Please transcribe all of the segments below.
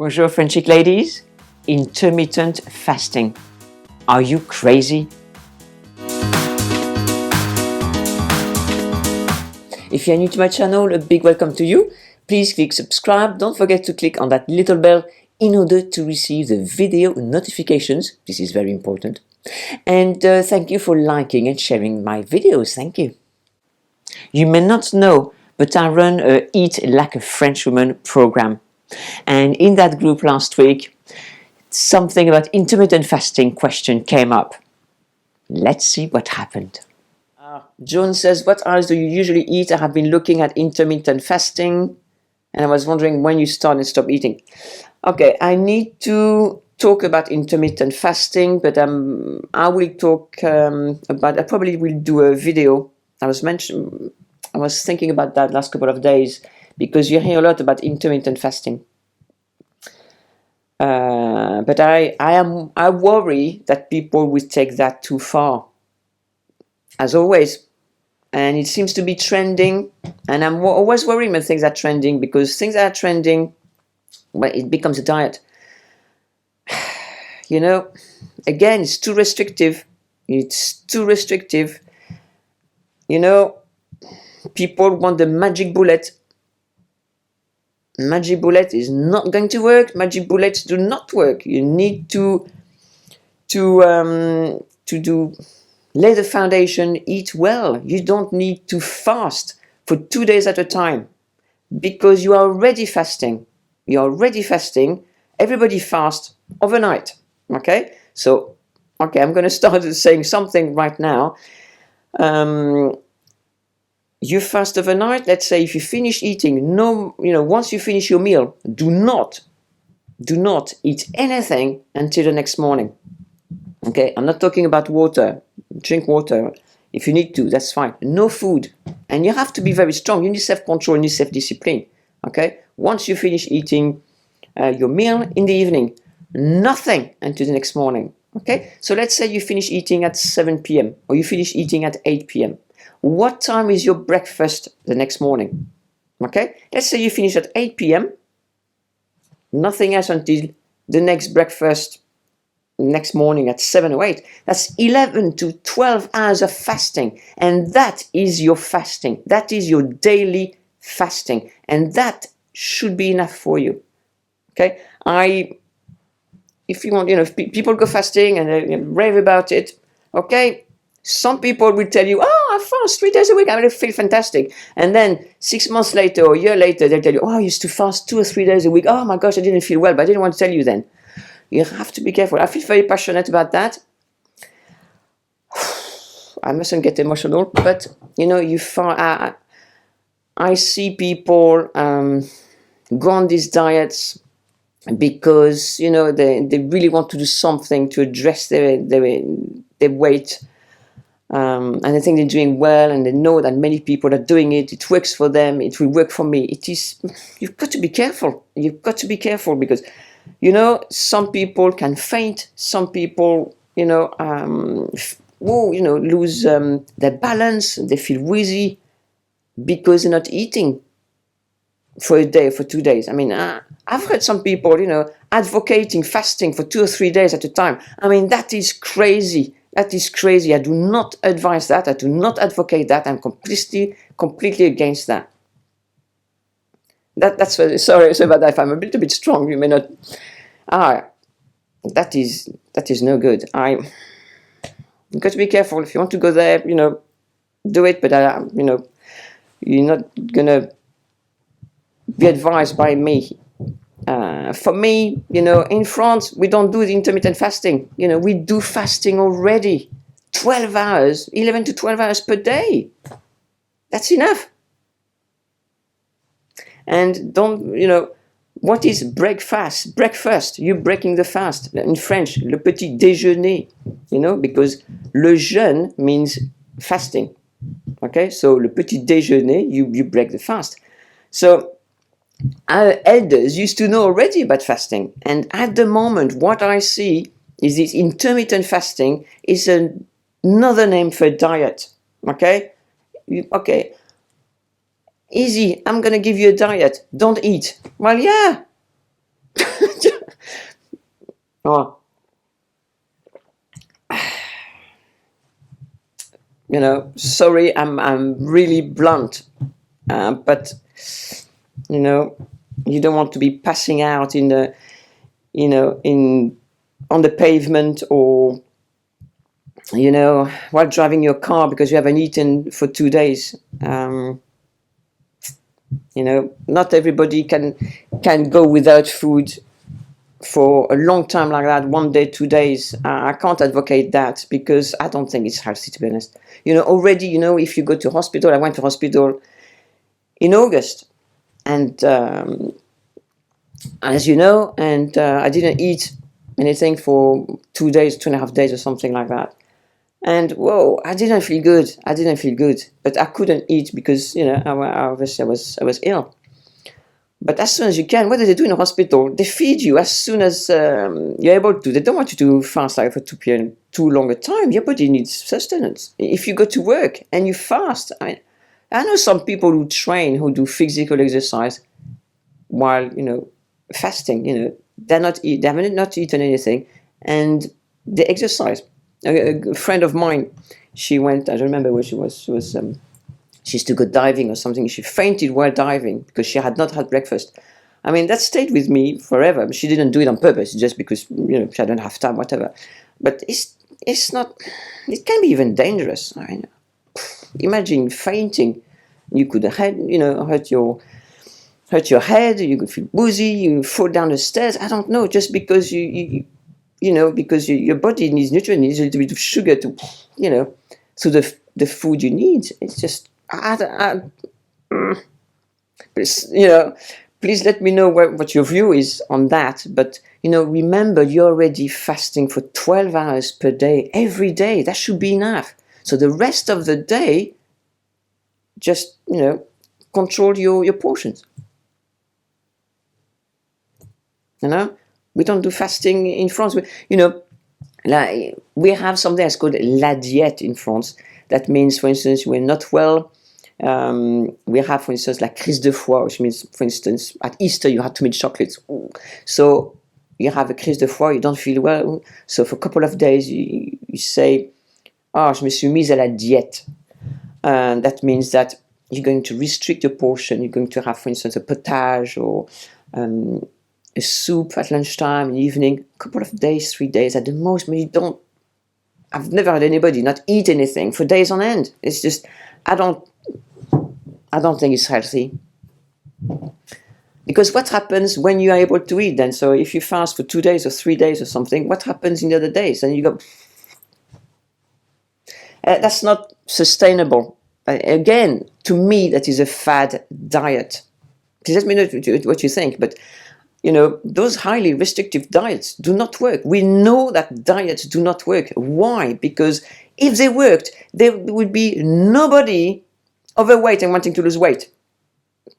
Bonjour French chic ladies. Intermittent fasting. Are you crazy? If you're new to my channel, a big welcome to you. Please click subscribe. Don't forget to click on that little bell in order to receive the video notifications. This is very important. And thank you for liking and sharing my videos. Thank you. You may not know, but I run a Eat Like a French Woman program. And in that group last week, something about intermittent fasting question came up. Let's see what happened. Joan says, what hours do you usually eat? I have been looking at intermittent fasting and I was wondering when you start and stop eating. Okay, I need to talk about intermittent fasting, but I will talk about, I probably will do a video. I was thinking about that last couple of days because you hear a lot about intermittent fasting. But I worry that people will take that too far, as always. And it seems to be trending, and I'm always worrying when things are trending, because things are trending, well, it becomes a diet. You know, again, it's too restrictive. It's too restrictive. You know, people want the magic bullet. Magic bullet is not going to work. Magic bullets do not work. You need to lay the foundation, eat well. You don't need to fast for 2 days at a time because you are already fasting. You are already fasting. Everybody fasts overnight. Okay? So, okay, I'm going to start saying something right now. You fast overnight. Let's say if you finish eating, once you finish your meal, do not eat anything until the next morning. Okay, I'm not talking about water. Drink water if you need to, that's fine. No food. And you have to be very strong. You need self-control, you need self-discipline. Okay, once you finish eating your meal in the evening, nothing until the next morning. Okay, so let's say you finish eating at 7 p.m. or you finish eating at 8 p.m. What time is your breakfast the next morning? Okay, let's say you finish at 8 p.m. Nothing else until the next breakfast next morning at 7 or 8. That's 11 to 12 hours of fasting, and that is your fasting. That is your daily fasting, and that should be enough for you. Okay, if you want, if people go fasting and they rave about it, okay, some people will tell you, oh, I fast 3 days a week, I really feel fantastic. And then 6 months later or a year later, they'll tell you, oh, I used to fast 2 or 3 days a week. Oh my gosh, I didn't feel well, but I didn't want to tell you then. You have to be careful. I feel very passionate about that. I mustn't get emotional, but I see people go on these diets because they really want to do something to address their weight. And they think they're doing well, and they know that many people are doing it. It works for them. It will work for me. You've got to be careful. You've got to be careful because, some people can faint. Some people, lose their balance. They feel wheezy because they're not eating for a day, for 2 days. I mean, I've heard some people, advocating fasting for 2 or 3 days at a time. I mean, that is crazy. That is crazy. I do not advise that. I do not advocate that. I'm completely against that. That's sorry about that. If I'm a little bit strong, you may not. That is no good. You've got to be careful. If you want to go there, do it. But you're not gonna be advised by me. For me, in France, we don't do the intermittent fasting. We do fasting already. 12 hours, 11 to 12 hours per day. That's enough. And what is breakfast? Breakfast, you're breaking the fast. In French, le petit déjeuner, because le jeûne means fasting. Okay, so le petit déjeuner, you break the fast. So our elders used to know already about fasting. And at the moment, what I see is this intermittent fasting is another name for diet. Okay? Okay. Easy, I'm going to give you a diet. Don't eat. Well, yeah. Oh, sorry, I'm really blunt, but you know, you don't want to be passing out in the, in on the pavement, or while driving your car because you haven't eaten for 2 days. Not everybody can go without food for a long time like that, 1 day, 2 days. I can't advocate that because I don't think it's healthy, to be honest. Already, if you go to hospital, I went to hospital in August, and as you know, and I didn't eat anything for 2 days, 2.5 days, or something like that. And whoa, I didn't feel good. But I couldn't eat because obviously I was ill. But as soon as you can, what do they do in a hospital? They feed you as soon as you're able to. They don't want you to fast like for too long a time. Your body needs sustenance. If you go to work and you fast, I know some people who train, who do physical exercise while fasting. They have not eaten anything, and they exercise. A friend of mine, she went. I don't remember where she was. She used to go diving or something. She fainted while diving because she had not had breakfast. I mean, that stayed with me forever. She didn't do it on purpose, just because she didn't have time, whatever. But it's not. It can be even dangerous. Imagine fainting. You could hurt your head. You could feel woozy. You fall down the stairs. I don't know. Just because because your body needs nutrients, needs a little bit of sugar to, so the food you need. It's just, please let me know what your view is on that. But, remember, you're already fasting for 12 hours per day, every day. That should be enough. So the rest of the day, just, control your portions. We don't do fasting in France. We have something that's called La Diet in France. That means, for instance, we're not well. We have, for instance, like crise de foie, which means, for instance, at Easter you had too many chocolates. So you have a crise de foie, you don't feel well. So for a couple of days you say, je me suis mise à la diète. That means that you're going to restrict your portion. You're going to have, for instance, a potage or a soup at lunchtime, in the evening, a couple of days, 3 days at the most. But I've never had anybody not eat anything for days on end. It's just, I don't think it's healthy. Because what happens when you are able to eat then? So if you fast for 2 days or 3 days or something, what happens in the other days? And you go, that's not sustainable. Again, to me, that is a fad diet. Please let me know what you think, but those highly restrictive diets do not work. We know that diets do not work. Why? Because if they worked, there would be nobody overweight and wanting to lose weight.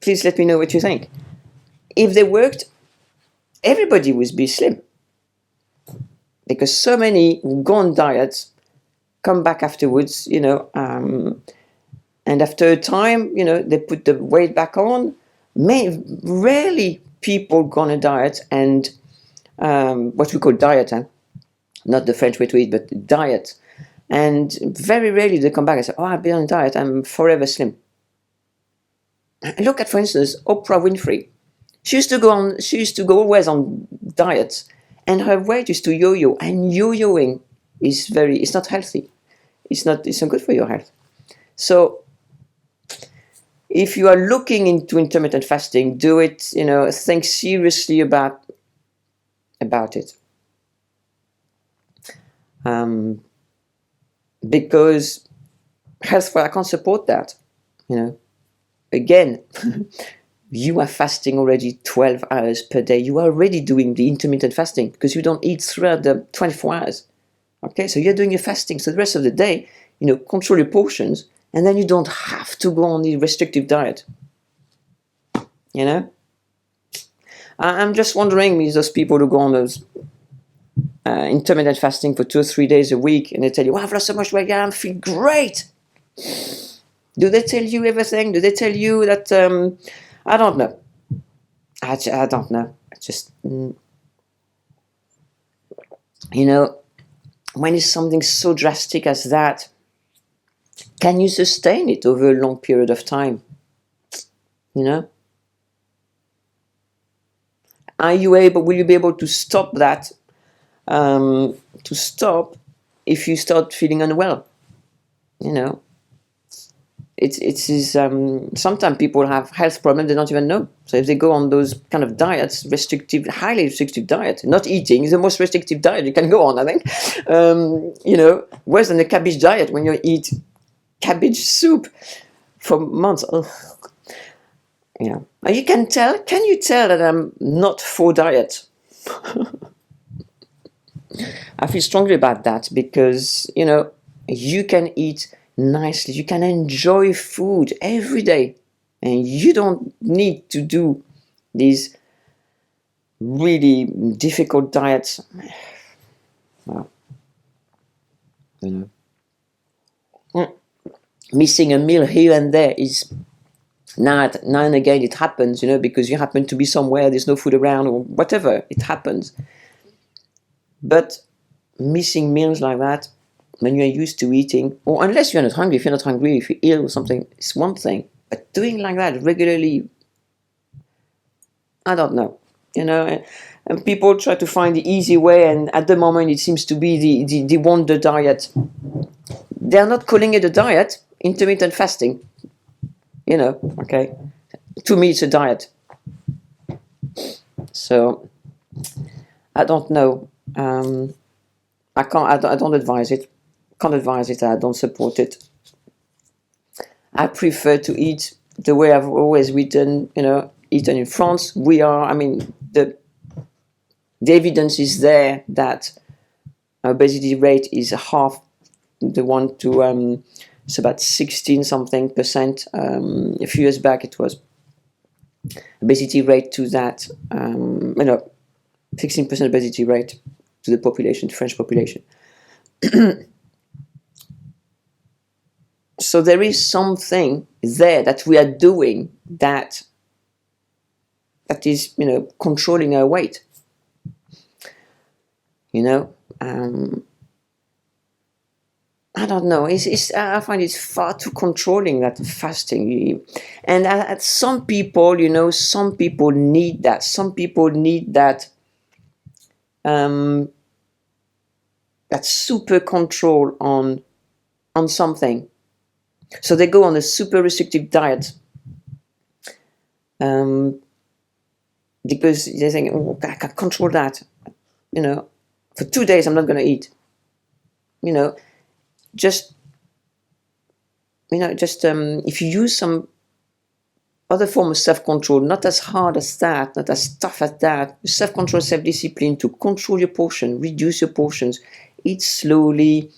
Please let me know what you think. If they worked, everybody would be slim. Because so many who go on diets come back afterwards, and after a time, they put the weight back on. Rarely people go on a diet and what we call diet, not the French way to eat, but diet. And very rarely they come back and say, I've been on a diet, I'm forever slim. Look at, for instance, Oprah Winfrey. She used to go always on diets, and her weight used to yo-yo. And yo-yoing it's not healthy. It's not good for your health. So if you are looking into intermittent fasting, do it, think seriously about it. Because health-wise, I can't support that, Again, you are fasting already 12 hours per day. You are already doing the intermittent fasting because you don't eat throughout the 24 hours. Okay, so you're doing your fasting. So the rest of the day, control your portions, and then you don't have to go on the restrictive diet. I'm just wondering, those people who go on those intermittent fasting for 2 or 3 days a week, and they tell you, I've lost so much weight, I feel great. Do they tell you everything? Do they tell you that, I don't know. I don't know. you know, when it's something so drastic as that, can you sustain it over a long period of time? You know? Will you be able to stop that, if you start feeling unwell? You know? Sometimes people have health problems they don't even know. So if they go on those kind of diets, highly restrictive diet, not eating is the most restrictive diet you can go on, I think. You know, worse than the cabbage diet when you eat cabbage soup for months. Ugh. Yeah, and you can tell. Can you tell that I'm not for diet? I feel strongly about that because, you know, you can eat nicely, you can enjoy food every day, and you don't need to do these really difficult diets. Well, you know, missing a meal here and there is now and again it happens, you know, because you happen to be somewhere, there's no food around or whatever, it happens. But missing meals like that, when you're used to eating, or unless you're not hungry, if you're not hungry, if you're ill or something, it's one thing. But doing like that regularly, I don't know. You know, and people try to find the easy way, and at the moment it seems to be the wonder diet. They're not calling it a diet, intermittent fasting. You know, okay. To me, it's a diet. So, I don't know. I don't advise it. Can't advise it. I don't support it. I prefer to eat the way I've always eaten. You know, eaten in France. The evidence is there that obesity rate is half the one to. It's about 16 something percent. A few years back, it was obesity rate to that. 16% obesity rate to the population, the French population. So there is something there that we are doing that is, you know, controlling our weight. You know, I don't know. I find it's far too controlling, that fasting. And some people, you know, some people need that. Some people need that. That super control on something. So they go on a super restrictive diet. Because they're saying, oh, I can control that. You know, for 2 days I'm not going to eat. You know, if you use some other form of self-control, not as hard as that, not as tough as that, self-control, self-discipline to control your portion, reduce your portions, eat slowly,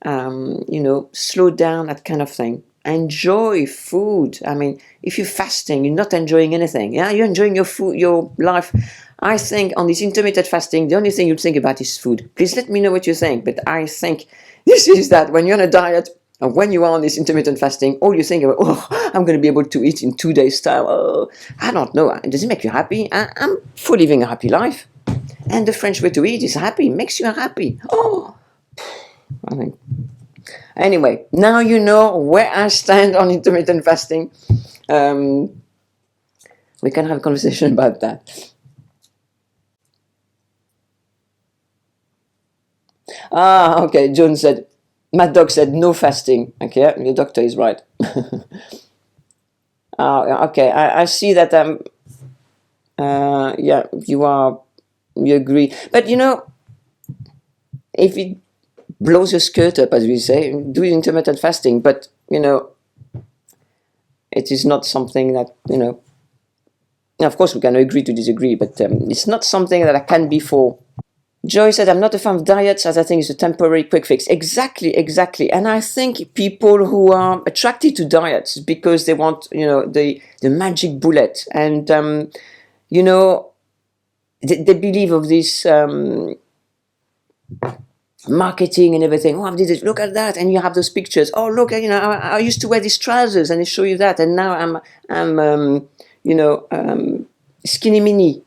slow down, that kind of thing. Enjoy food. I mean, if you're fasting, you're not enjoying anything. Yeah, you're enjoying your food, your life. I think on this intermittent fasting, the only thing you think about is food. Please let me know what you think. But I think this is that when you're on a diet, and when you are on this intermittent fasting, all you think about, oh, I'm going to be able to eat in 2 days' time. Oh, I don't know. Does it make you happy? I'm for living a happy life. And the French way to eat is happy. It makes you happy. Oh, I think. Anyway, now you know where I stand on intermittent fasting. We can have a conversation about that. Okay, John said, my dog said no fasting. Okay, your doctor is right. Okay, I see that. Yeah, you agree. But you know, if it blows your skirt up, as we say, do intermittent fasting. But you know, it is not something that, you know. Of course, we can agree to disagree, but it's not something that I can be for. Joy said, I'm not a fan of diets, as I think it's a temporary quick fix. Exactly. And I think people who are attracted to diets because they want, you know, the magic bullet. And, you know, they believe of this marketing and everything. Oh, I did it. Look at that. And you have those pictures. Oh, look, you know, I used to wear these trousers and they show you that. And now I'm skinny mini.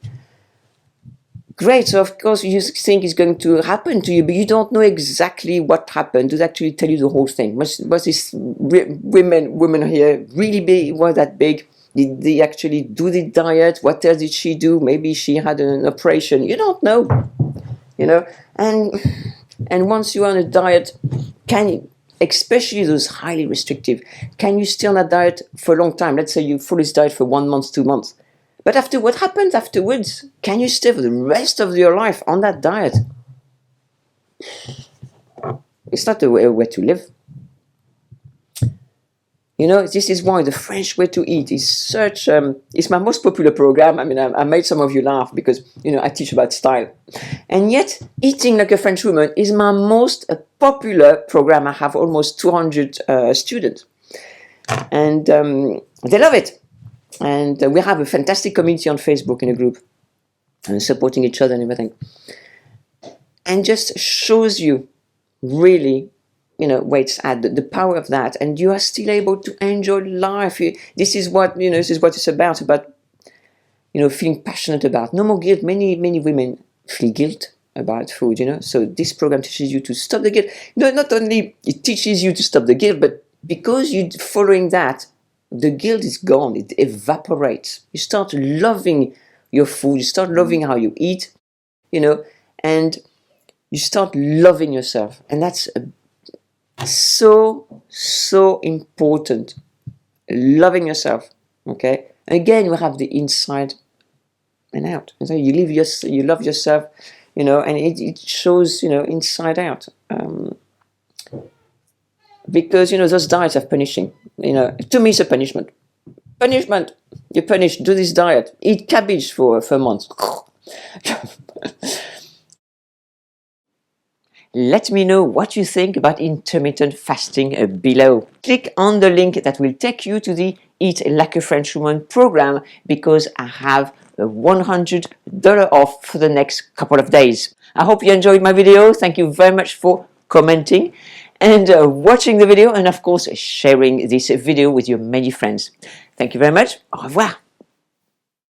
Great, so of course you think it's going to happen to you, but you don't know exactly what happened. Does actually tell you the whole thing? Was this women here really big? Was that big? Did they actually do the diet? What else did she do? Maybe she had an operation. You don't know, and once you're on a diet, can you, especially those highly restrictive, can you stay on that diet for a long time? Let's say you follow this diet for 1 month, 2 months. But after, what happens afterwards? Can you stay for the rest of your life on that diet? It's not a way to live. This is why the French way to eat is such, it's my most popular program. I mean, I made some of you laugh because, I teach about style. And yet, Eating Like a French Woman is my most popular program. I have almost 200 students. And they love it. And we have a fantastic community on Facebook in a group, and supporting each other and everything. And just shows you really, where it's at, the power of that, and you are still able to enjoy life. This is what it's about, feeling passionate about. No more guilt. Many women feel guilt about food, So this program teaches you to stop the guilt. Not only it teaches you to stop the guilt, but because you're following that, the guilt is gone. It evaporates. You start loving your food. You start loving how you eat, and you start loving yourself. And that's so important. Loving yourself. Okay. Again, we have the inside and out. And so you love yourself, and it shows, inside out. Because, those diets are punishing. To me, it's a punishment. Punishment. You're punished. Do this diet. Eat cabbage for months. Let me know what you think about intermittent fasting below. Click on the link that will take you to the Eat Like a French Woman program, because I have a $100 off for the next couple of days. I hope you enjoyed my video. Thank you very much for commenting and watching the video, and of course sharing this video with your many friends. Thank you very much. Au revoir.